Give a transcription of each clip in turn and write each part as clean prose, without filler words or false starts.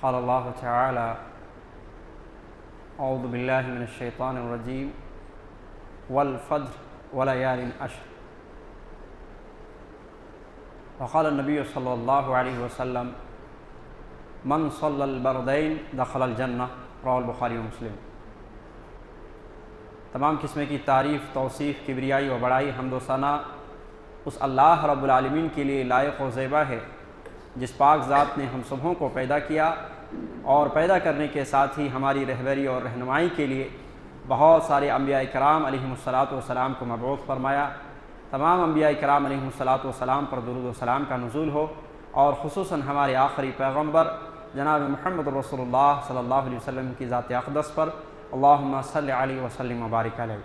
قال اللہ تعالی اعوذ باللہ من الشیطان الرجیم والفجر ولیال عشر وقال النبی صلی اللہ علیہ وسلم من صلی البردین دخل الجنہ رواه البخاری و مسلم۔ تمام قسم کی تعریف، توصیف، کبریائی و بڑائی، حمد و ثنا اس اللہ رب العالمین کے لیے لائق و زیبا ہے جس پاک ذات نے ہم سبھوں کو پیدا کیا اور پیدا کرنے کے ساتھ ہی ہماری رہبری اور رہنمائی کے لیے بہت سارے انبیاء کرام علیہم الصلاۃ والسلام کو مبعوث فرمایا۔ تمام انبیاء کرام علیہم الصلاۃ والسلام پر درود و سلام کا نزول ہو، اور خصوصاً ہمارے آخری پیغمبر جناب محمد رسول اللہ صلی اللہ علیہ وسلم کی ذات اقدس پر اللہم صلی علیہ وسلم وبارک علیہ۔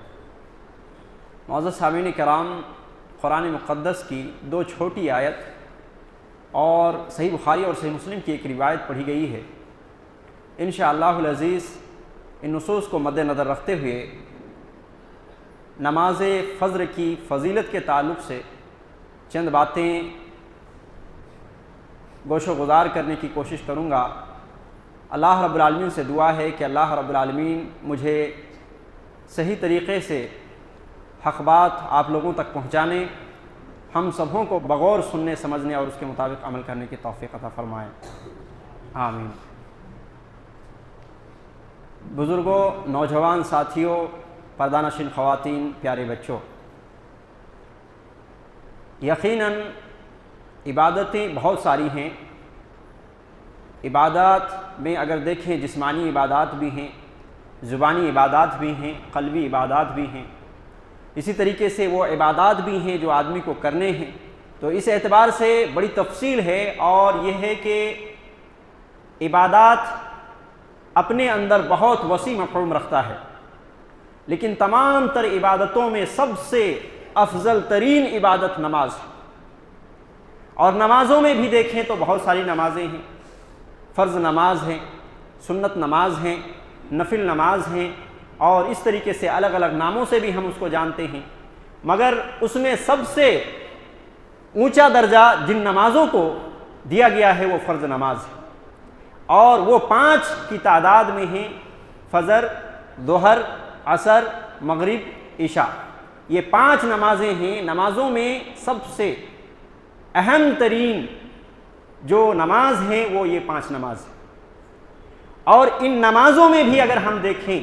معزز سامعین کرام، قرآن مقدس کی دو چھوٹی آیت اور صحیح بخاری اور صحیح مسلم کی ایک روایت پڑھی گئی ہے۔ انشاءاللہ العزیز ان نصوص کو مد نظر رکھتے ہوئے نماز فجر کی فضیلت کے تعلق سے چند باتیں گوش و گزار کرنے کی کوشش کروں گا۔ اللہ رب العالمین سے دعا ہے کہ اللہ رب العالمین مجھے صحیح طریقے سے حق بات آپ لوگوں تک پہنچانے، ہم سبھوں کو بغور سننے، سمجھنے اور اس کے مطابق عمل کرنے کی توفیق عطا فرمائے، آمین۔ بزرگوں، نوجوان ساتھیوں، پردہ نشین خواتین، پیارے بچوں، یقیناً عبادتیں بہت ساری ہیں۔ عبادات میں اگر دیکھیں جسمانی عبادات بھی ہیں، زبانی عبادات بھی ہیں، قلبی عبادات بھی ہیں، اسی طریقے سے وہ عبادات بھی ہیں جو آدمی کو کرنے ہیں۔ تو اس اعتبار سے بڑی تفصیل ہے، اور یہ ہے کہ عبادات اپنے اندر بہت وسیع مفہوم رکھتا ہے، لیکن تمام تر عبادتوں میں سب سے افضل ترین عبادت نماز ہے۔ اور نمازوں میں بھی دیکھیں تو بہت ساری نمازیں ہیں، فرض نماز ہیں، سنت نماز ہیں، نفل نماز ہیں، اور اس طریقے سے الگ الگ ناموں سے بھی ہم اس کو جانتے ہیں، مگر اس میں سب سے اونچا درجہ جن نمازوں کو دیا گیا ہے وہ فرض نماز ہے، اور وہ 5 کی تعداد میں ہیں: فجر، ظہر، عصر، مغرب، عشاء۔ یہ 5 نمازیں ہیں۔ نمازوں میں سب سے اہم ترین جو نماز ہے وہ یہ 5 نماز ہے، اور ان نمازوں میں بھی اگر ہم دیکھیں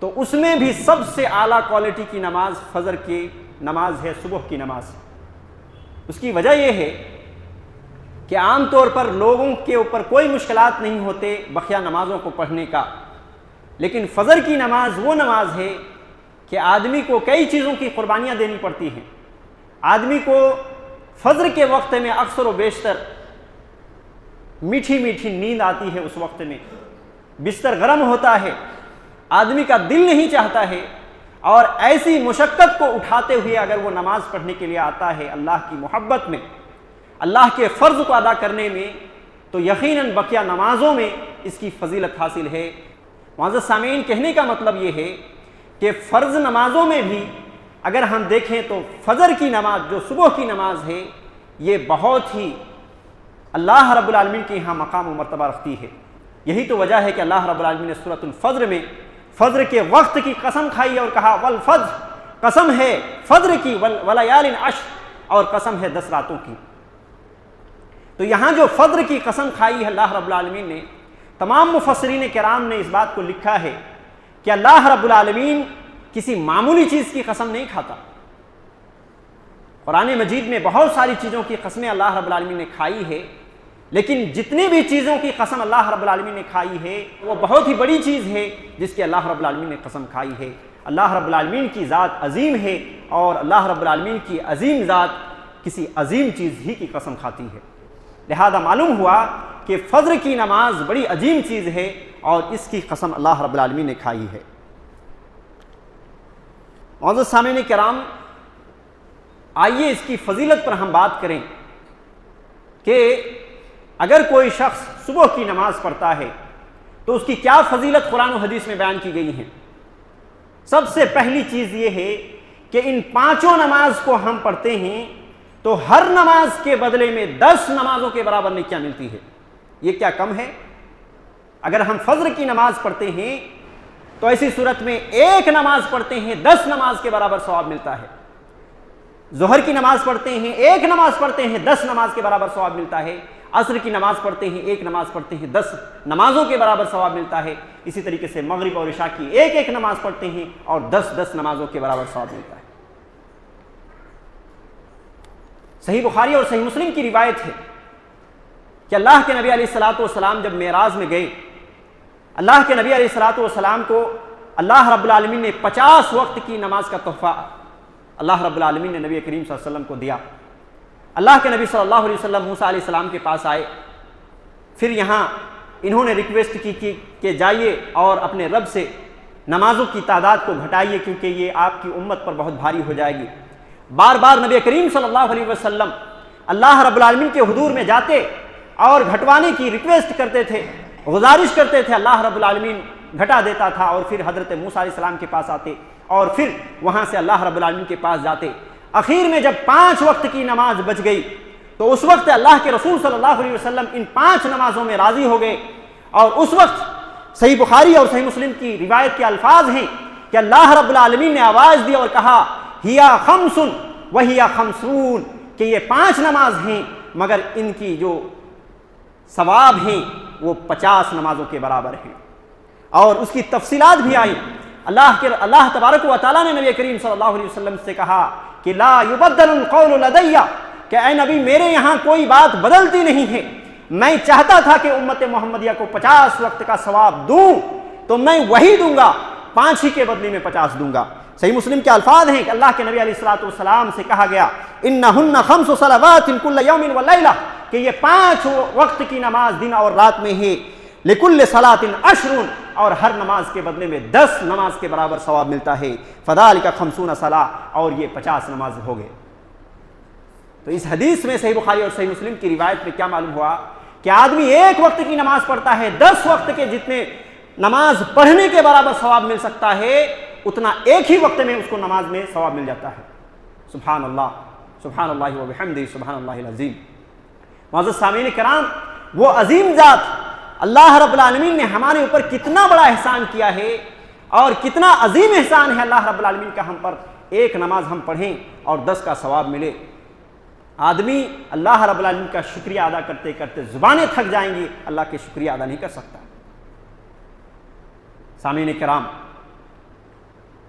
تو اس میں بھی سب سے اعلیٰ کوالٹی کی نماز فجر کی نماز ہے، صبح کی نماز۔ اس کی وجہ یہ ہے کہ عام طور پر لوگوں کے اوپر کوئی مشکلات نہیں ہوتے بقیہ نمازوں کو پڑھنے کا، لیکن فجر کی نماز وہ نماز ہے کہ آدمی کو کئی چیزوں کی قربانیاں دینی پڑتی ہیں۔ آدمی کو فجر کے وقت میں اکثر و بیشتر میٹھی میٹھی نیند آتی ہے، اس وقت میں بستر گرم ہوتا ہے، آدمی کا دل نہیں چاہتا ہے، اور ایسی مشقت کو اٹھاتے ہوئے اگر وہ نماز پڑھنے کے لیے آتا ہے اللہ کی محبت میں، اللہ کے فرض کو ادا کرنے میں، تو یقیناً بقیہ نمازوں میں اس کی فضیلت حاصل ہے۔ معزز سامعین، کہنے کا مطلب یہ ہے کہ فرض نمازوں میں بھی اگر ہم دیکھیں تو فجر کی نماز جو صبح کی نماز ہے یہ بہت ہی اللہ رب العالمین کے یہاں مقام و مرتبہ رکھتی ہے۔ یہی تو وجہ ہے کہ اللہ رب العالمین نے سورۃ الفجر میں فجر کے وقت کی قسم کھائی اور کہا والفجر، قسم ہے فجر کی، ولیال عشر، اور قسم ہے 10 راتوں کی۔ تو یہاں جو فجر کی قسم کھائی ہے اللہ رب العالمین نے، تمام مفسرین کرام نے اس بات کو لکھا ہے کہ اللہ رب العالمین کسی معمولی چیز کی قسم نہیں کھاتا۔ قرآن مجید میں بہت ساری چیزوں کی قسمیں اللہ رب العالمین نے کھائی ہے، لیکن جتنی بھی چیزوں کی قسم اللہ رب العالمین نے کھائی ہے وہ بہت ہی بڑی چیز ہے جس کی اللہ رب العالمین نے قسم کھائی ہے۔ اللہ رب العالمین کی ذات عظیم ہے، اور اللہ رب العالمین کی عظیم ذات کسی عظیم چیز ہی کی قسم کھاتی ہے۔ لہذا معلوم ہوا کہ فجر کی نماز بڑی عظیم چیز ہے، اور اس کی قسم اللہ رب العالمین نے کھائی ہے۔ معزز سامعین کرام، آئیے اس کی فضیلت پر ہم بات کریں کہ اگر کوئی شخص صبح کی نماز پڑھتا ہے تو اس کی کیا فضیلت قرآن و حدیث میں بیان کی گئی ہیں۔ سب سے پہلی چیز یہ ہے کہ ان 5 نماز کو ہم پڑھتے ہیں تو ہر نماز کے بدلے میں 10 نمازوں کے برابر نیکیاں ملتی ہے۔ یہ کیا کم ہے؟ اگر ہم فجر کی نماز پڑھتے ہیں تو ایسی صورت میں ایک نماز پڑھتے ہیں 10 نماز کے برابر ثواب ملتا ہے. ظہر کی نماز پڑھتے ہیں، ایک نماز پڑھتے ہیں 10 نماز کے برابر ثواب ملتا ہے. عصر کی نماز پڑھتے ہیں، ایک نماز پڑھتے ہیں 10 نمازوں کے برابر ثواب ملتا ہے. اسی طریقے سے مغرب اور عشاء کی ایک نماز پڑھتے ہیں اور 10 نمازوں کے برابر ثواب ملتا ہے. صحیح بخاری اور صحیح مسلم کی روایت ہے کہ اللہ کے نبی علیہ الصلوۃ والسلام جب معراج میں گئے، اللہ کے نبی علیہ الصلوۃ والسلام کو اللہ رب العالمین نے 50 وقت کی نماز کا تحفہ اللہ رب العالمین نے نبی کریم صلی اللہ علیہ وسلم کو دیا. اللہ کے نبی صلی اللہ علیہ وسلم موسیٰ علیہ السلام کے پاس آئے. پھر یہاں انہوں نے ریکویسٹ کی کہ جائیے اور اپنے رب سے نمازوں کی تعداد کو گھٹائیے کیونکہ یہ آپ کی امت پر بہت بھاری ہو جائے گی. بار بار نبی کریم صلی اللہ علیہ وسلم اللہ رب العالمین کے حضور میں جاتے اور گھٹوانے کی ریکویسٹ کرتے تھے، گزارش کرتے تھے. اللہ رب العالمین گھٹا دیتا تھا اور پھر حضرت موسیٰ علیہ السلام کے پاس آتے اور پھر وہاں سے اللہ رب العالمین کے پاس جاتے. اخیر میں جب 5 وقت کی نماز بچ گئی تو اس وقت اللہ کے رسول صلی اللہ علیہ وسلم ان 5 نمازوں میں راضی ہو گئے. اور اس وقت صحیح بخاری اور صحیح مسلم کی روایت کے الفاظ ہیں کہ اللہ رب العالمین نے آواز دی اور کہا ہیا خمسن وہیا خمسون، کہ یہ 5 نماز ہیں مگر ان کی جو ثواب ہیں وہ 50 نمازوں کے برابر ہیں. اور اس کی تفصیلات بھی آئی. اللہ تبارک و تعالیٰ نے نبی کریم صلی اللہ علیہ وسلم سے کہا کہ لا یبدل القول لدی، کہ اے نبی میرے یہاں کوئی بات بدلتی نہیں ہے. میں چاہتا تھا کہ امت محمدیہ کو 50 وقت کا ثواب دوں تو میں وہی دوں گا، 5 ہی کے بدلے میں 50 دوں گا. صحیح مسلم کے الفاظ ہیں کہ اللہ کے نبی علیہ الصلوۃ والسلام سے کہا گیا انہن 5 صلوات کل یوم ولیلہ، کہ یہ 5 وقت کی نماز دن اور رات میں ہے. لکل صلاۃ 10، اور ہر نماز کے بدلے میں 10 نماز کے برابر ثواب ملتا ہے. فذلک 50 صلاۃ، اور یہ 50 نماز ہو گئے. تو اس حدیث میں صحیح بخاری اور صحیح مسلم کی روایت میں کیا معلوم ہوا کہ آدمی ایک وقت کی نماز پڑھتا ہے، 10 وقت کے جتنے نماز پڑھنے کے برابر ثواب مل سکتا ہے اتنا ایک ہی وقت میں اس کو نماز میں ثواب مل جاتا ہے. سبحان اللہ، سبحان اللہ و بحمدہ، سبحان اللہ العظیم. معزز سامعین کرام، وہ عظیم ذات اللہ رب العالمین نے ہمارے اوپر کتنا بڑا احسان کیا ہے اور کتنا عظیم احسان ہے اللہ رب العالمین کا ہم پر. ایک نماز ہم پڑھیں اور 10 کا ثواب ملے. آدمی اللہ رب العالمین کا شکریہ ادا کرتے کرتے زبانیں تھک جائیں گی، اللہ کے شکریہ ادا نہیں کر سکتا. سامعین کرام،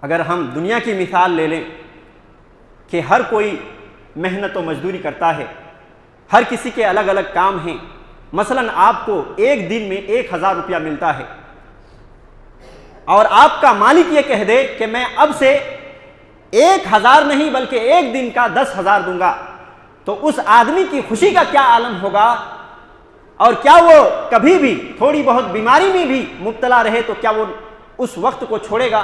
اگر ہم دنیا کی مثال لے لیں کہ ہر کوئی محنت و مزدوری کرتا ہے، ہر کسی کے الگ الگ کام ہیں. مثلا آپ کو ایک دن میں 1000 روپیہ ملتا ہے اور آپ کا مالک یہ کہہ دے کہ میں اب سے 1000 نہیں بلکہ ایک دن کا 10,000 دوں گا، تو اس آدمی کی خوشی کا کیا عالم ہوگا. اور کیا وہ کبھی بھی تھوڑی بہت بیماری میں بھی مبتلا رہے تو کیا وہ اس وقت کو چھوڑے گا؟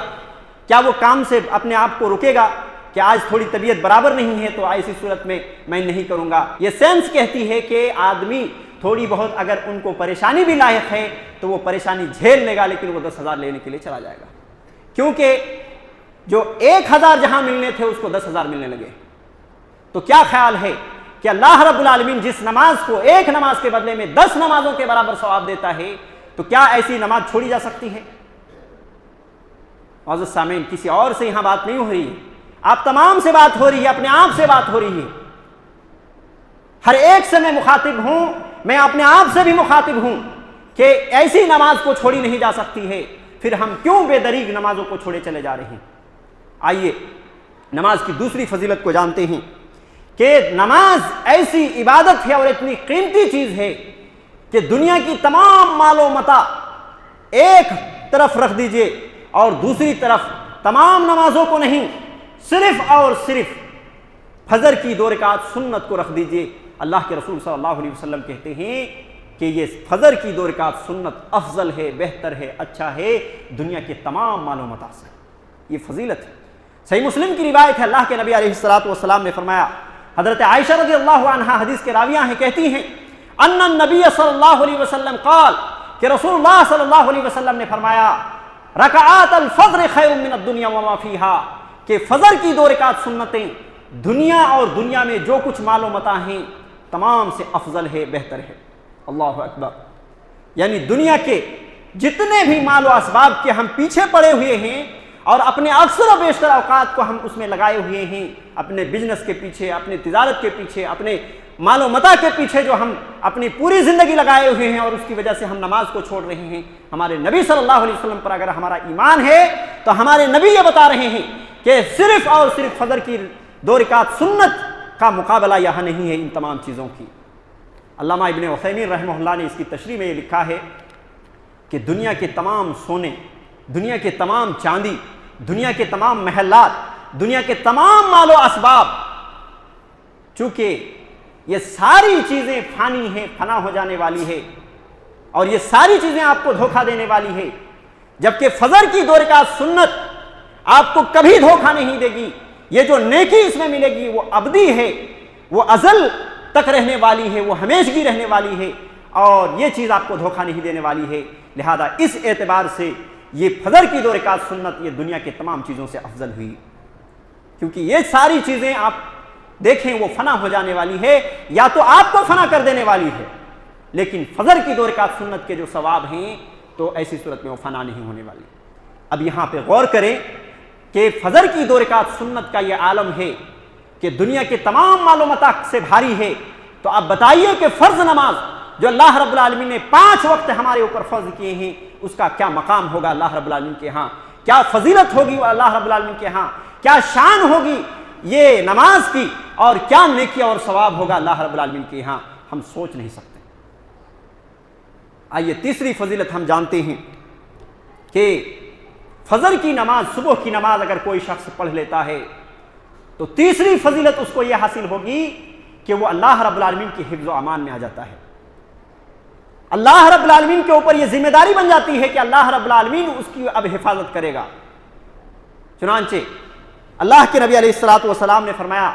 کیا وہ کام سے اپنے آپ کو رکے گا کہ آج تھوڑی طبیعت برابر نہیں ہے تو ایسی صورت میں میں نہیں کروں گا؟ یہ سائنس کہتی ہے کہ آدمی تھوڑی بہت اگر ان کو پریشانی بھی لاحق ہے تو وہ پریشانی جھیل لے گا، لیکن وہ 10,000 لینے کے لیے چلا جائے گا، کیونکہ جو 1000 جہاں ملنے تھے اس کو 10,000 ملنے لگے. تو کیا خیال ہے کہ اللہ رب العالمین جس نماز کو ایک نماز کے بدلے میں 10 نمازوں کے برابر ثواب دیتا ہے تو کیا ایسی نماز چھوڑی جا سکتی ہے؟ معزز سامعین، کسی اور سے یہاں بات نہیں ہو رہی ہے، آپ تمام سے بات ہو رہی ہے، اپنے آپ سے بات ہو رہی ہے. ہر ایک سے میں مخاطب ہوں، میں اپنے آپ سے بھی مخاطب ہوں کہ ایسی نماز کو چھوڑی نہیں جا سکتی ہے. پھر ہم کیوں بے دریغ نمازوں کو چھوڑے چلے جا رہے ہیں؟ آئیے نماز کی دوسری فضیلت کو جانتے ہیں کہ نماز ایسی عبادت ہے اور اتنی قیمتی چیز ہے کہ دنیا کی تمام مال و متاع ایک طرف رکھ دیجئے اور دوسری طرف تمام نمازوں کو نہیں، صرف اور صرف فجر کی 2 رکعت سنت کو رکھ دیجئے. اللہ کے رسول صلی اللہ علیہ وسلم کہتے ہیں کہ یہ فجر کی 2 رکعت سنت افضل ہے، بہتر ہے، اچھا ہے دنیا کے تمام مال و متاع سے. یہ فضیلت ہے. صحیح مسلم کی روایت ہے، اللہ کے نبی علیہ الصلوۃ والسلام نے فرمایا، حضرت عائشہ رضی اللہ عنہا حدیث کے راویہ ہیں، کہتی ہیں ان النبی صلی اللہ علیہ وسلم قال، کہ رسول اللہ صلی اللہ علیہ وسلم نے فرمایا رکعات الفجر خیر من الدنیا وما فیہا، کہ فجر کی 2 رکعت سنتیں دنیا اور دنیا میں جو کچھ مال و متاع ہیں تمام سے افضل ہے، بہتر ہے. اللہ اکبر. یعنی دنیا کے جتنے بھی مال و اسباب کے ہم پیچھے پڑے ہوئے ہیں اور اپنے اکثر و بیشتر اوقات کو ہم اس میں لگائے ہوئے ہیں، اپنے بزنس کے پیچھے، اپنے تجارت کے پیچھے، اپنے مال و متاع کے پیچھے جو ہم اپنی پوری زندگی لگائے ہوئے ہیں، اور اس کی وجہ سے ہم نماز کو چھوڑ رہے ہیں۔ ہمارے نبی صلی اللہ علیہ وسلم پر اگر ہمارا ایمان ہے تو ہمارے نبی یہ بتا رہے ہیں کہ صرف اور صرف فجر کی 2 رکعت سنت کا مقابلہ یہاں نہیں ہے ان تمام چیزوں کی۔ علامہ ابن عثیمین رحمہ اللہ نے اس کی تشریح میں یہ لکھا ہے کہ دنیا کے تمام سونے، دنیا کے تمام چاندی، دنیا کے تمام محلات، دنیا کے تمام مال و اسباب، چونکہ یہ ساری چیزیں فانی ہیں، فنا ہو جانے والی ہے، اور یہ ساری چیزیں آپ کو دھوکہ دینے والی ہے، جبکہ فجر کی 2 رکعت سنت آپ کو کبھی دھوکہ نہیں دے گی۔ یہ جو نیکی اس میں ملے گی وہ ابدی ہے، وہ ازل تک رہنے والی ہے، وہ ہمیشگی رہنے والی ہے، اور یہ چیز آپ کو دھوکہ نہیں دینے والی ہے۔ لہذا اس اعتبار سے یہ فجر کی 2 رکعت سنت یہ دنیا کے تمام چیزوں سے افضل ہوئی، کیونکہ یہ ساری چیزیں آپ دیکھیں وہ فنا ہو جانے والی ہے، یا تو آپ کو فنا کر دینے والی ہے، لیکن فجر کی 2 رکعت سنت کے جو ثواب ہیں تو ایسی صورت میں وہ فنا نہیں ہونے والی۔ اب یہاں پہ غور کریں کہ فجر کی 2 رکعت سنت کا یہ عالم ہے کہ دنیا کے تمام مال و متاع سے بھاری ہے، تو اب بتائیے کہ فرض نماز جو اللہ رب العالمین نے 5 وقت ہمارے اوپر فرض کیے ہیں، اس کا کیا مقام ہوگا اللہ رب العالمین کے ہاں، کیا فضیلت ہوگی اللہ رب العالمین کے ہاں، کیا شان ہوگی یہ نماز کی، اور کیا نیکی اور ثواب ہوگا اللہ رب العالمین کے ہاں، ہم سوچ نہیں سکتے۔ آئیے تیسری فضیلت ہم جانتے ہیں کہ فجر کی نماز، صبح کی نماز اگر کوئی شخص پڑھ لیتا ہے تو تیسری فضیلت اس کو یہ حاصل ہوگی کہ وہ اللہ رب العالمین کی حفظ و امان میں آ جاتا ہے۔ اللہ رب العالمین کے اوپر یہ ذمہ داری بن جاتی ہے کہ اللہ رب العالمین اس کی اب حفاظت کرے گا۔ چنانچہ اللہ کے نبی علیہ الصلوۃ والسلام نے فرمایا،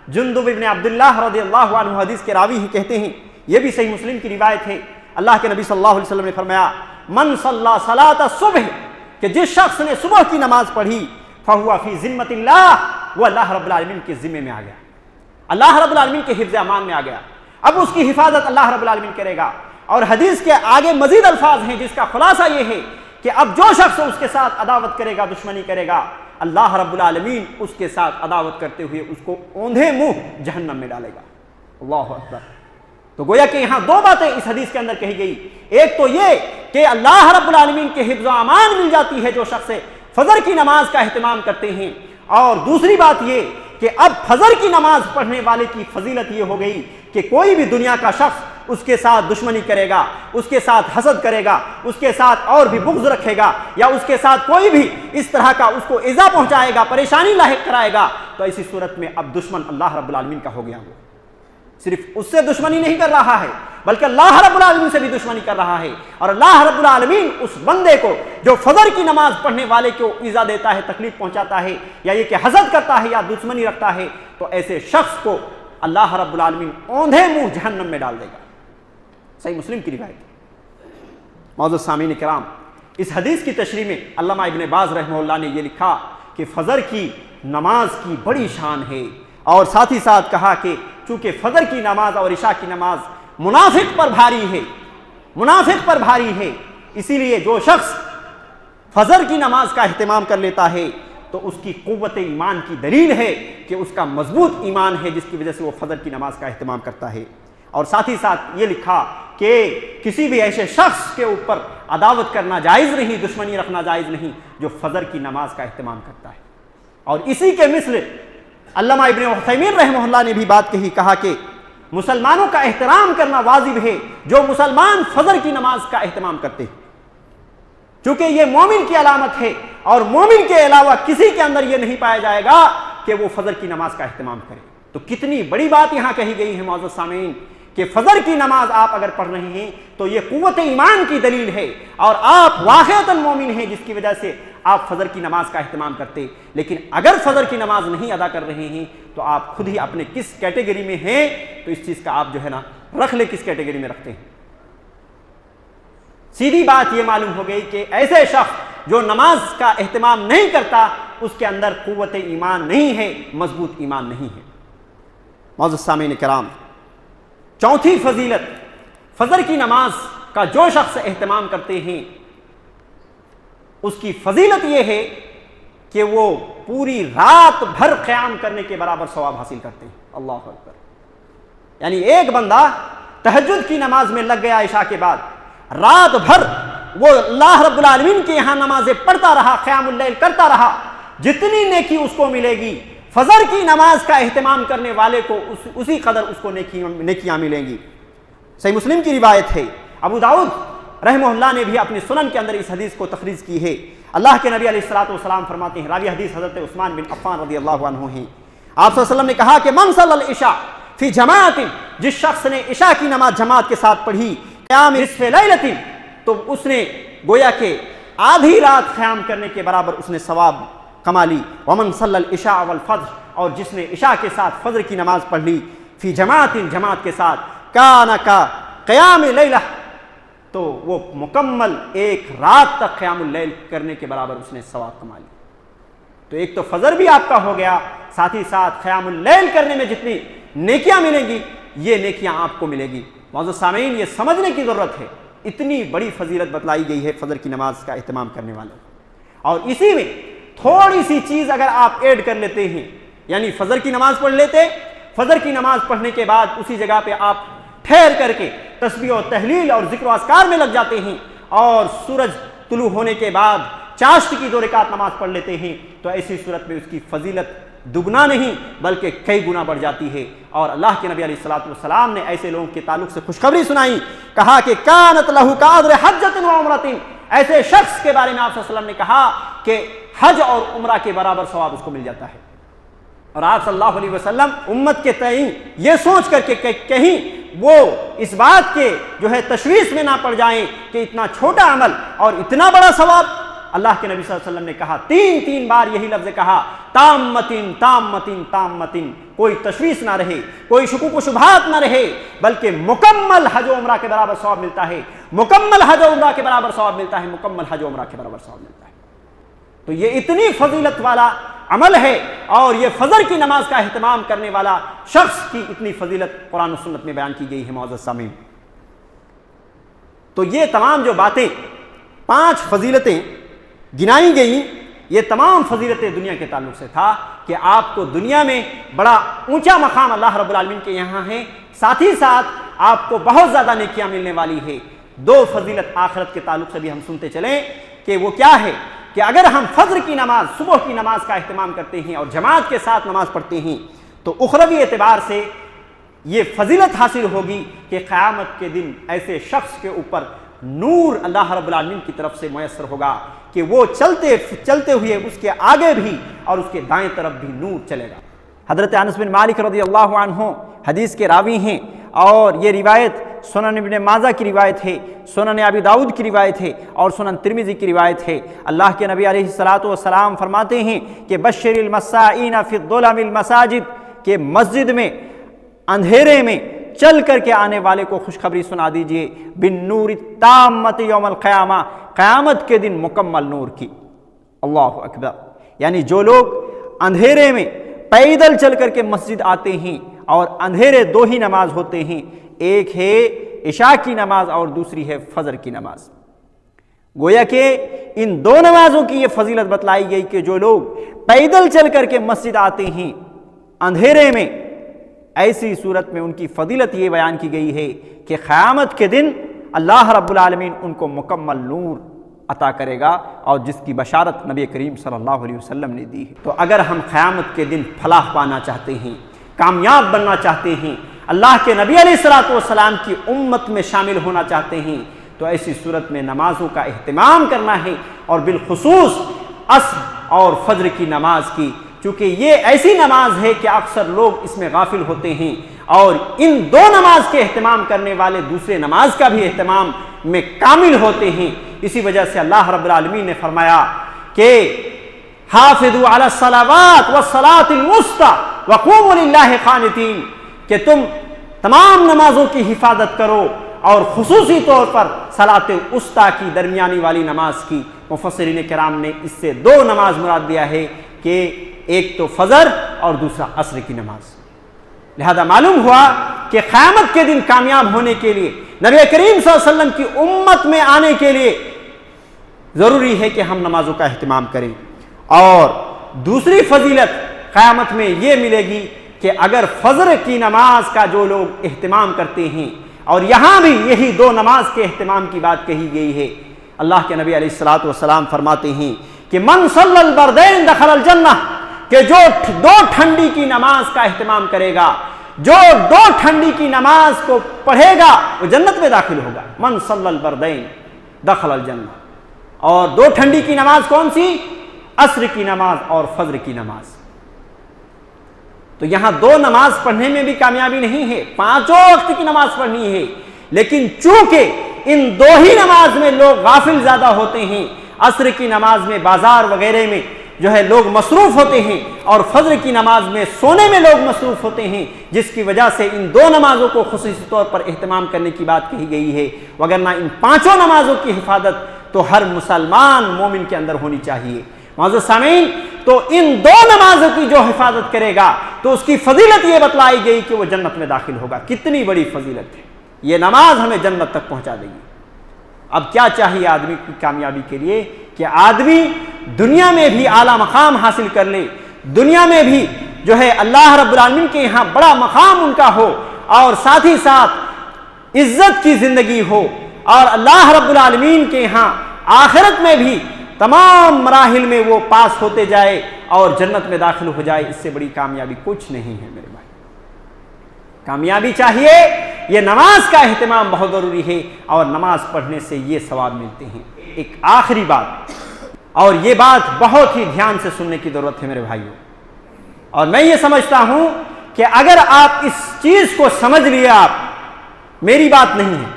جندب ابن عبداللہ رضی اللہ عنہ حدیث کے راوی ہی کہتے ہیں، یہ بھی صحیح مسلم کی روایت ہے، اللہ کے نبی صلی اللہ علیہ وسلم نے فرمایا، من صلی صلاۃ الصبح، کہ جس شخص نے صبح کی نماز پڑھی، فہو فی ذمۃ اللہ، وہ اللہ رب العالمین کے ذمے میں آ گیا، اللہ رب العالمین کے حفظ امان میں آ گیا، اب اس کی حفاظت اللہ رب العالمین کرے گا۔ اور حدیث کے آگے مزید الفاظ ہیں جس کا خلاصہ یہ ہے کہ اب جو شخص اس کے ساتھ عداوت کرے گا، دشمنی کرے گا، اللہ رب العالمین اس کے ساتھ عداوت کرتے ہوئے اس کو اوندھے منہ جہنم میں ڈالے گا۔ اللہ اکبر۔ تو گویا کہ یہاں 2 باتیں اس حدیث کے اندر کہی گئی، ایک تو یہ کہ اللہ رب العالمین کے حفظ و امان مل جاتی ہے جو شخص فجر کی نماز کا اہتمام کرتے ہیں، اور دوسری بات یہ کہ اب فجر کی نماز پڑھنے والے کی فضیلت یہ ہو گئی کہ کوئی بھی دنیا کا شخص اس کے ساتھ دشمنی کرے گا، اس کے ساتھ حسد کرے گا، اس کے ساتھ اور بھی بغض رکھے گا، یا اس کے ساتھ کوئی بھی اس طرح کا اس کو ایذا پہنچائے گا، پریشانی لاحق کرائے گا، تو ایسی صورت میں اب دشمن اللہ رب العالمین کا ہو گیا۔ وہ صرف اس سے دشمنی نہیں کر رہا ہے بلکہ اللہ رب العالمین سے بھی دشمنی کر رہا ہے، اور اللہ رب العالمین اس بندے کو جو فجر کی نماز پڑھنے والے کو ایذا دیتا ہے، تکلیف پہنچاتا ہے، یا یہ کہ حسد کرتا ہے یا دشمنی رکھتا ہے، تو ایسے شخص کو اللہ رب العالمین اوندھے منہ جہنم میں ڈال دے گا۔ صحیح مسلم کی روایت۔ معزز سامعین کرام، اس حدیث کی تشریح میں علامہ ابن باز رحمہ اللہ نے یہ لکھا کہ فجر کی نماز کی بڑی شان ہے، اور ساتھ ہی ساتھ کہا کہ چونکہ فجر کی نماز اور عشاء کی نماز منافق پر بھاری ہے، منافق پر بھاری ہے، اسی لیے جو شخص فجر کی نماز کا اہتمام کر لیتا ہے تو اس کی قوت ایمان کی دلیل ہے کہ اس کا مضبوط ایمان ہے، جس کی وجہ سے وہ فجر کی نماز کا اہتمام کرتا ہے۔ اور ساتھ ہی ساتھ یہ لکھا کہ کسی بھی ایسے شخص کے اوپر عداوت کرنا جائز نہیں، دشمنی رکھنا جائز نہیں جو فجر کی نماز کا اہتمام کرتا ہے۔ اور اسی کے مثل علامہ ابن عثیمین رحمہ اللہ نے بھی بات کہی، کہا کہ مسلمانوں کا احترام کرنا واجب ہے جو مسلمان فجر کی نماز کا اہتمام کرتے ہیں، چونکہ یہ مومن کی علامت ہے، اور مومن کے علاوہ کسی کے اندر یہ نہیں پایا جائے گا کہ وہ فجر کی نماز کا اہتمام کرے۔ تو کتنی بڑی بات یہاں کہی گئی ہے معزز سامعین کہ فجر کی نماز آپ اگر پڑھ رہے ہیں تو یہ قوت ایمان کی دلیل ہے، اور آپ واقعتاً مومن ہیں جس کی وجہ سے آپ فجر کی نماز کا اہتمام کرتے۔ لیکن اگر فجر کی نماز نہیں ادا کر رہے ہیں تو آپ خود ہی اپنے کس کیٹیگری میں ہیں، تو اس چیز کا آپ جو ہے نا رکھ لیں کس کیٹیگری میں رکھتے ہیں۔ سیدھی بات یہ معلوم ہو گئی کہ ایسے شخص جو نماز کا اہتمام نہیں کرتا اس کے اندر قوت ایمان نہیں ہے، مضبوط ایمان نہیں ہے۔ معزز سامعین کرام، چوتھی فضیلت، فجر کی نماز کا جو شخص اہتمام کرتے ہیں اس کی فضیلت یہ ہے کہ وہ پوری رات بھر قیام کرنے کے برابر ثواب حاصل کرتے ہیں۔ اللہ اکبر! یعنی ایک بندہ تہجد کی نماز میں لگ گیا عشاء کے بعد، رات بھر وہ اللہ رب العالمین کے یہاں نمازیں پڑھتا رہا، قیام اللیل کرتا رہا، جتنی نیکی اس کو ملے گی فجر کی نماز کا اہتمام کرنے والے کو اسی قدر اس کو نیکیاں ملیں گی۔ صحیح مسلم کی روایت ہے، ابو داؤد رحمہ اللہ نے بھی اپنی سنن کے اندر اس حدیث کو تخریج کی ہے۔ اللہ کے نبی علیہ الصلوۃ والسلام فرماتے ہیں، راوی حدیث حضرت عثمان بن عفان رضی اللہ عنہ ہیں، آپ صلی اللہ علیہ وسلم نے کہا کہ من صلی العشاء فی جماعت، جس شخص نے عشاء کی نماز جماعت کے ساتھ پڑھی، قیام نصف لیلۃ، تو اس نے گویا کہ آدھی رات قیام کرنے کے برابر اس نے ثواب کما لی۔ ومن صلی العشاء والفجر، اور جس نے عشاء کے ساتھ فجر کی نماز پڑھ لی، فی جماعت، جماعت کے ساتھ، کان کا قیام لیلہ، تو وہ مکمل ایک رات تک قیام اللیل کرنے کے برابر اس نے ثواب کما لی۔ تو ایک تو فجر بھی آپ کا ہو گیا، ساتھ ہی ساتھ قیام اللیل کرنے میں جتنی نیکیاں ملیں گی یہ نیکیاں آپ کو ملے گی۔ معزز سامعین، یہ سمجھنے کی ضرورت ہے، اتنی بڑی فضیلت بتلائی گئی ہے فجر کی نماز کا اہتمام کرنے والوں کو۔ اور اسی میں تھوڑی سی چیز اگر آپ ایڈ کر لیتے ہیں، یعنی فجر کی نماز پڑھ لیتے، فجر کی نماز پڑھنے کے بعد اسی جگہ پہ آپ ٹھہر کر کے تسبیح و تحلیل اور ذکر و اذکار میں لگ جاتے ہیں، اور سورج طلوع ہونے کے بعد چاشت کی 2 رکعت نماز پڑھ لیتے ہیں، تو ایسی صورت میں اس کی فضیلت دگنا نہیں بلکہ کئی گنا بڑھ جاتی ہے۔ اور اللہ کے نبی علیہ الصلوۃ والسلام نے ایسے لوگوں کے تعلق سے خوشخبری سنائی، کہا کہ کانت لہ کاجر حجۃ و عمرۃ، ایسے شخص کے بارے میں آپ صلی اللہ علیہ وسلم نے کہا کہ حج اور عمرہ کے برابر ثواب اس کو مل جاتا ہے۔ اور آپ صلی اللہ علیہ وسلم امت کے تئیں یہ سوچ کر کے کہیں وہ اس بات کے جو ہے تشویش میں نہ پڑ جائیں کہ اتنا چھوٹا عمل اور اتنا بڑا ثواب، اللہ کے نبی صلی اللہ علیہ وسلم نے کہا، 3 بار یہی لفظ کہا، تامتن تامتن تامتن، کوئی تشویش نہ رہے، کوئی شکوک و شبہات نہ رہے، بلکہ مکمل حج و عمرہ کے برابر ثواب ملتا ہے، مکمل حج و عمرہ کے برابر ثواب ملتا ہے، مکمل حج و عمرہ کے برابر ثواب ملتا ہے۔ تو یہ اتنی فضیلت والا عمل ہے، اور یہ فجر کی نماز کا اہتمام کرنے والا شخص کی اتنی فضیلت قرآن و سنت میں بیان کی گئی ہے۔ معزز سامعین، تو یہ تمام جو باتیں 5 فضیلتیں گنائی گئیں، یہ تمام فضیلتیں دنیا کے تعلق سے تھا کہ آپ کو دنیا میں بڑا اونچا مقام اللہ رب العالمین کے یہاں ہے، ساتھ ہی ساتھ آپ کو بہت زیادہ نیکیاں ملنے والی ہے۔ 2 فضیلت آخرت کے تعلق سے بھی ہم سنتے چلیں کہ وہ کیا ہے، کہ اگر ہم فجر کی نماز، صبح کی نماز کا اہتمام کرتے ہیں اور جماعت کے ساتھ نماز پڑھتے ہیں، تو اخروی اعتبار سے یہ فضیلت حاصل ہوگی کہ قیامت کے دن ایسے شخص کے اوپر نور اللہ رب العالمین کی طرف سے میسر ہوگا کہ وہ چلتے ہوئے اس کے آگے بھی اور اس کے دائیں طرف بھی نور چلے گا۔ حضرت انس بن مالک رضی اللہ عنہ حدیث کے راوی ہیں، اور یہ روایت سنن ابن ماجہ کی روایت ہے، سنن ابی داؤد کی روایت ہے، اور سنن ترمذی کی روایت ہے۔ اللہ کے نبی علیہ الصلوۃ والسلام فرماتے ہیں کہ بشر المسائین فی الظلم المساجد، کہ مسجد میں اندھیرے میں چل کر کے آنے والے کو خوشخبری سنا دیجئے، بالنور التامۃ یوم القیامہ، قیامت کے دن مکمل نور کی۔ اللہ اکبر! یعنی جو لوگ اندھیرے میں پیدل چل کر کے مسجد آتے ہیں، اور اندھیرے 2 ہی نماز ہوتے ہیں، ایک ہے عشاء کی نماز اور دوسری ہے فجر کی نماز، گویا کہ ان 2 نمازوں کی یہ فضیلت بتلائی گئی کہ جو لوگ پیدل چل کر کے مسجد آتے ہیں اندھیرے میں، ایسی صورت میں ان کی فضیلت یہ بیان کی گئی ہے کہ قیامت کے دن اللہ رب العالمین ان کو مکمل نور عطا کرے گا، اور جس کی بشارت نبی کریم صلی اللہ علیہ وسلم نے دی ہے۔ تو اگر ہم قیامت کے دن فلاح پانا چاہتے ہیں، کامیاب بننا چاہتے ہیں، اللہ کے نبی علیہ الصلوۃ والسلام کی امت میں شامل ہونا چاہتے ہیں، تو ایسی صورت میں نمازوں کا اہتمام کرنا ہے، اور بالخصوص عصر اور فجر کی نماز کی، چونکہ یہ ایسی نماز ہے کہ اکثر لوگ اس میں غافل ہوتے ہیں، اور ان 2 نماز کے اہتمام کرنے والے دوسرے نماز کا بھی اہتمام میں کامل ہوتے ہیں۔ اسی وجہ سے اللہ رب العالمین نے فرمایا کہ حافظوا علی الصلوات والصلاۃ الوسطی وقوموا للہ قانتین، کہ تم تمام نمازوں کی حفاظت کرو، اور خصوصی طور پر صلاۃ الوسطی کی درمیانی والی نماز کی۔ مفسرین کرام نے اس سے 2 نماز مراد دیا ہے کہ ایک تو فجر اور دوسرا عصر کی نماز۔ لہذا معلوم ہوا کہ قیامت کے دن کامیاب ہونے کے لیے، نبی کریم صلی اللہ علیہ وسلم کی امت میں آنے کے لیے ضروری ہے کہ ہم نمازوں کا اہتمام کریں۔ اور دوسری فضیلت قیامت میں یہ ملے گی کہ اگر فجر کی نماز کا جو لوگ اہتمام کرتے ہیں، اور یہاں بھی یہی دو نماز کے اہتمام کی بات کہی گئی ہے، اللہ کے نبی علیہ الصلوۃ والسلام فرماتے ہیں کہ من صلی البردین دخل الجنہ، کہ جو دو ٹھنڈی کی نماز کا اہتمام کرے گا، جو دو ٹھنڈی کی نماز کو پڑھے گا وہ جنت میں داخل ہوگا۔ من صلی البردین دخل الجنہ۔ اور دو ٹھنڈی کی نماز کون سی؟ عصر کی نماز اور فجر کی نماز۔ تو یہاں دو نماز پڑھنے میں بھی کامیابی نہیں ہے، پانچوں وقت کی نماز پڑھنی ہے، لیکن چونکہ ان دو ہی نماز میں لوگ غافل زیادہ ہوتے ہیں، عصر کی نماز میں بازار وغیرہ میں جو ہے لوگ مصروف ہوتے ہیں، اور فجر کی نماز میں سونے میں لوگ مصروف ہوتے ہیں، جس کی وجہ سے ان دو نمازوں کو خصوصی طور پر اہتمام کرنے کی بات کہی گئی ہے، وگرنہ ان پانچوں نمازوں کی حفاظت تو ہر مسلمان مومن کے اندر ہونی چاہیے۔ معزز سامعین، تو ان دو نمازوں کی جو حفاظت کرے گا تو اس کی فضیلت یہ بتلائی گئی کہ وہ جنت میں داخل ہوگا۔ کتنی بڑی فضیلت ہے، یہ نماز ہمیں جنت تک پہنچا دے گی۔ اب کیا چاہیے آدمی کی کامیابی کے لیے؟ کہ آدمی دنیا میں بھی اعلیٰ مقام حاصل کر لے، دنیا میں بھی جو ہے اللہ رب العالمین کے یہاں بڑا مقام ان کا ہو، اور ساتھ ہی ساتھ عزت کی زندگی ہو، اور اللہ رب العالمین کے یہاں آخرت میں بھی تمام مراحل میں وہ پاس ہوتے جائے اور جنت میں داخل ہو جائے۔ اس سے بڑی کامیابی کچھ نہیں ہے میرے بھائی۔ کامیابی چاہیے، یہ نماز کا اہتمام بہت ضروری ہے، اور نماز پڑھنے سے یہ ثواب ملتے ہیں۔ ایک آخری بات، اور یہ بات بہت ہی دھیان سے سننے کی ضرورت ہے میرے بھائیوں، اور میں یہ سمجھتا ہوں کہ اگر آپ اس چیز کو سمجھ لیے، آپ میری بات نہیں ہے،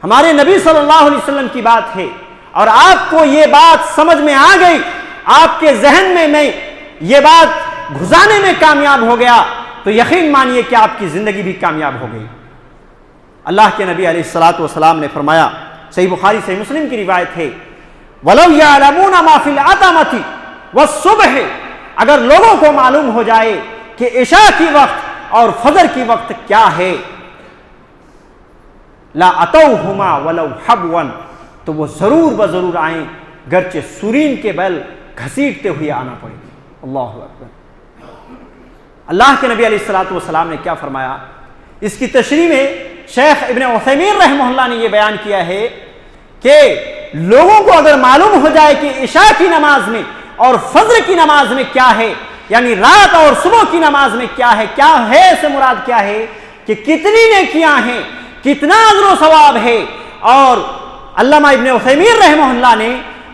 ہمارے نبی صلی اللہ علیہ وسلم کی بات ہے، اور آپ کو یہ بات سمجھ میں آ گئی، آپ کے ذہن میں یہ بات گھسانے میں کامیاب ہو گیا، تو یقین مانیے کہ آپ کی زندگی بھی کامیاب ہو گئی۔ اللہ کے نبی علیہ الصلوۃ والسلام نے فرمایا، صحیح بخاری صحیح مسلم کی روایت ہے، وَلَوْ يَعْلَمُونَ مَا فِي الْعَتَمَةِ وَالصُّبْحِ، اگر لوگوں کو معلوم ہو جائے کہ عشاء کی وقت اور فجر کی وقت کیا ہے، لا اتوہما ولو حبوا، تو وہ ضرور بضرور آئیں، گرچہ سورین کے بل گھسیٹتے ہوئے آنا پڑے گی۔ اللہ اکبر۔ اللہ کے نبی علیہ الصلوۃ والسلام نے کیا فرمایا؟ اس کی تشریح میں شیخ ابن عثیمین رحمہ اللہ نے یہ بیان کیا ہے کہ لوگوں کو اگر معلوم ہو جائے کہ عشاء کی نماز میں اور فجر کی نماز میں کیا ہے، یعنی رات اور صبح کی نماز میں کیا ہے سے مراد کیا ہے کہ کتنی نیکیاں ہیں، کتنا اجر و ثواب ہے، اور علامہ ابن عثیمین رحمہ اللہ نے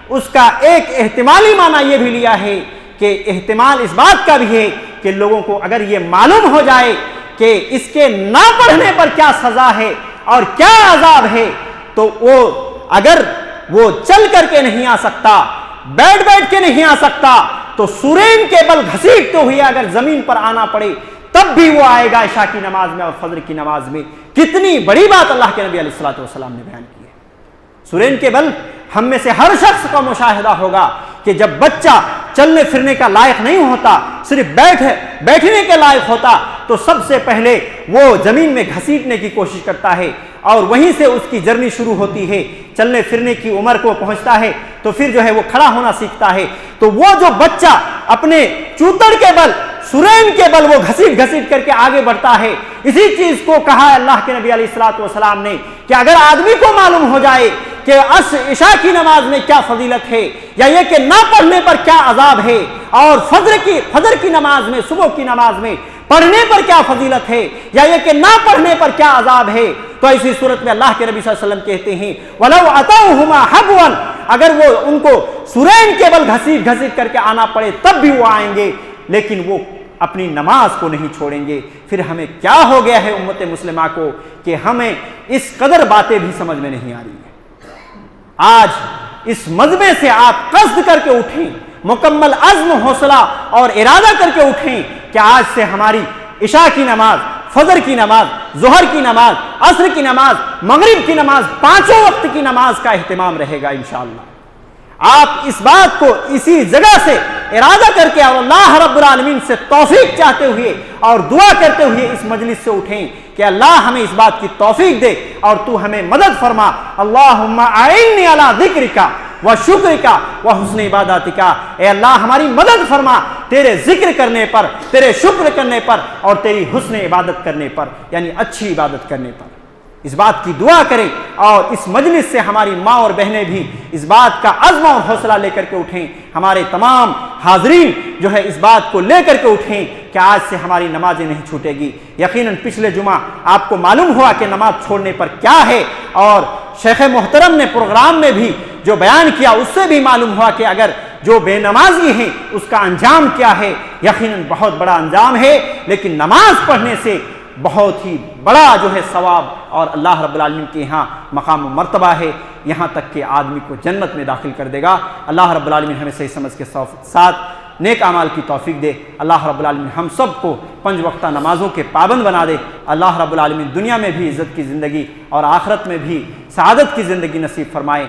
اس کا ایک احتمالی معنی یہ بھی لیا ہے کہ احتمال اس بات کا بھی ہے کہ لوگوں کو اگر یہ معلوم ہو جائے کہ اس کے نہ پڑھنے پر کیا سزا ہے اور کیا عذاب ہے، تو وہ اگر وہ چل کر کے نہیں آ سکتا، بیٹھ کے نہیں آ سکتا، تو سورین کے بل گھسیٹتے ہوئے اگر زمین پر آنا پڑے تب بھی وہ آئے گا عشاء کی نماز میں اور فجر کی نماز میں۔ کتنی بڑی بات اللہ کے نبی علیہ الصلوۃ والسلام نے بیان کی ہے۔ سورین کے بل ہم میں سے ہر شخص کا مشاہدہ ہوگا کہ جب بچہ چلنے پھرنے کا لائق نہیں ہوتا، صرف بیٹھنے کے لائق ہوتا، تو سب سے پہلے وہ زمین میں گھسیٹنے کی کوشش کرتا ہے، اور وہیں سے اس کی جرنی شروع ہوتی ہے، چلنے پھرنے کی عمر کو پہنچتا ہے، تو پھر جو ہے وہ کھڑا ہونا سیکھتا ہے۔ تو وہ جو بچہ اپنے چوتڑ کے بل، سورین کے بل وہ گھسیٹ کر کے آگے بڑھتا ہے، اسی چیز کو کہا ہے اللہ کے نبی علیہ الصلوۃ والسلام نے کہ اگر آدمی کو معلوم ہو جائے کہ عشاء کی نماز میں کیا فضیلت ہے، یا یہ کہ نہ پڑھنے پر کیا عذاب ہے، اور فجر کی نماز میں، صبح کی نماز میں پڑھنے پر کیا فضیلت ہے، یا یہ کہ نہ پڑھنے پر کیا عذاب ہے، تو ایسی صورت میں اللہ کے نبی صلی اللہ علیہ وسلم کہتے ہیں وَلَوْ أَتَوْهُمَا حَبْوًا، اگر وہ ان کو سورین کے بل گھسیٹ کر کے آنا پڑے تب بھی وہ آئیں گے، لیکن وہ اپنی نماز کو نہیں چھوڑیں گے۔ پھر ہمیں کیا ہو گیا ہے امت مسلمہ کو کہ ہمیں اس قدر باتیں بھی سمجھ میں نہیں آ رہی ہیں۔ آج اس مجمع سے آپ قصد کر کے اٹھیں، مکمل عزم، حوصلہ اور ارادہ کر کے اٹھیں کہ آج سے ہماری عشاء کی نماز، فجر کی نماز، ظہر کی نماز، عصر کی نماز، مغرب کی نماز، پانچوں وقت کی نماز کا اہتمام رہے گا انشاءاللہ۔ آپ اس بات کو اسی جگہ سے ارادہ کر کے اور اللہ رب العالمین سے توفیق چاہتے ہوئے اور دعا کرتے ہوئے اس مجلس سے اٹھیں کہ اللہ ہمیں اس بات کی توفیق دے اور تو ہمیں مدد فرما۔ اللہم اعنی علی ذکرک و شکرک و حسن عبادتک، اے اللہ ہماری مدد فرما تیرے ذکر کرنے پر، تیرے شکر کرنے پر اور تیری حسن عبادت کرنے پر، یعنی اچھی عبادت کرنے پر۔ اس بات کی دعا کریں اور اس مجلس سے ہماری ماں اور بہنیں بھی اس بات کا عزم اور حوصلہ لے کر کے اٹھیں، ہمارے تمام حاضرین جو ہے اس بات کو لے کر کے اٹھیں کہ آج سے ہماری نمازیں نہیں چھوٹے گی۔ یقیناً پچھلے جمعہ آپ کو معلوم ہوا کہ نماز چھوڑنے پر کیا ہے، اور شیخ محترم نے پروگرام میں بھی جو بیان کیا اس سے بھی معلوم ہوا کہ اگر جو بے نمازی ہیں اس کا انجام کیا ہے، یقیناً بہت بڑا انجام ہے، لیکن نماز پڑھنے سے بہت ہی بڑا جو ہے ثواب اور اللہ رب العالمین کے یہاں مقام و مرتبہ ہے، یہاں تک کہ آدمی کو جنت میں داخل کر دے گا۔ اللہ رب العالمین ہمیں صحیح سمجھ کے ساتھ نیک اعمال کی توفیق دے۔ اللہ رب العالمین ہم سب کو 5 وقتہ نمازوں کے پابند بنا دے۔ اللہ رب العالمین دنیا میں بھی عزت کی زندگی اور آخرت میں بھی سعادت کی زندگی نصیب فرمائے۔